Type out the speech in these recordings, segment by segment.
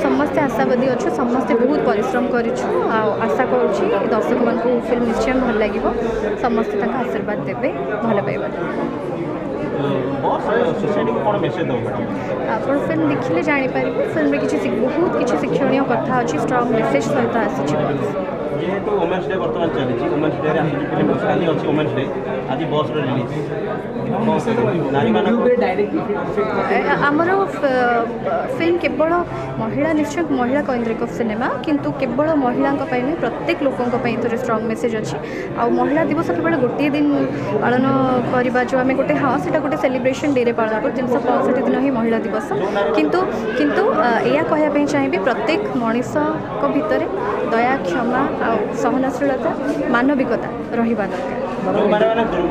समस्ते आशावादी अच्छु समस्ते बहुत परिश्रम करूँ आशा करुँची दर्शक मान फिल्म निश्चय भल लगे समस्ते तक आशीर्वाद देवे भल पाइबा आप फिल्म देखिले जापर फिल्म किसी बहुत किसी शिक्षणीय कथा अच्छी स्ट्रॉन्ग मेसेज सहित आसी जेहेतु वुमेन्स डे बर्तमान चली वुमेन्स डे फिल्म काली अच्छी वुमेन्स डे आज बस रिलीज आमर फिल्म केवल महिला निश्चय महिला केन्द्रिक सिनेमा किंतु केवल महिला प्रत्येक लोकों स्ट्रॉन्ग मेसेज अच्छी आ महिला दिवस केवल गोटे दिन पालन करवा जो आम गोटे हाँ से गोटे सेलिब्रेशन डे पालन कर 365 दिन ही महिला दिवस किंतु किंतु या कहवाई चाहिए प्रत्येक मनीष भितर दया क्षमा आ सहनशीलता मानविकता रहिबा दरकार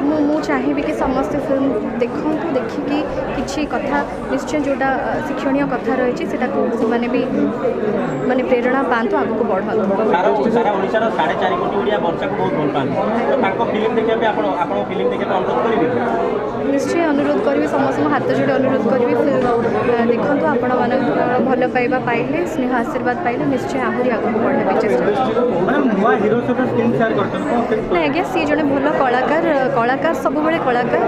मु चाहिए कि समस्त फिल्म देखूँ देखिकी किसी कथा निश्चय जोटा शिक्षणीय कथा रही से मैंने भी माने प्रेरणा पातु आग को बढ़ा निश्चय अनुरोध करी समस्त हाथ जोड़े अनुरोध करी फिल्म देखूँ आपण मान भल पाइबा पाइले स्नेह आशीर्वाद पाइले निश्चय आहरी आग को बढ़ाई चेष्टा ना आज्ञा सी जड़े भल कलाकार कलाकार सब कलाकार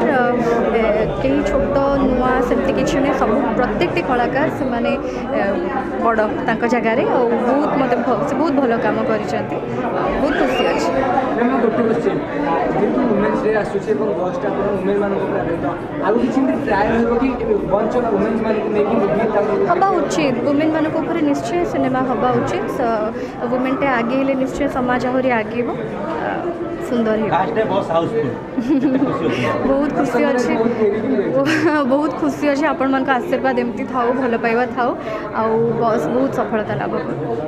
कहीं छोट नुआ सेमती किसी नहीं सब प्रत्येक कलाकार से माने बड़ तक जगार बहुत मत बहुत भल कम कर बहुत खुशी अच्छी हवा उचित वुमेन मान निश्चय सिनेमा हवा उचित वुमेन टे आगे हेले निश्चय समाज आहरी आगे सुंदर बहुत खुशी अच्छे बहुत खुशी अच्छे आपण मान आशीर्वाद एमती था भल पाइबा था आ बस बहुत सफलता लाभ कर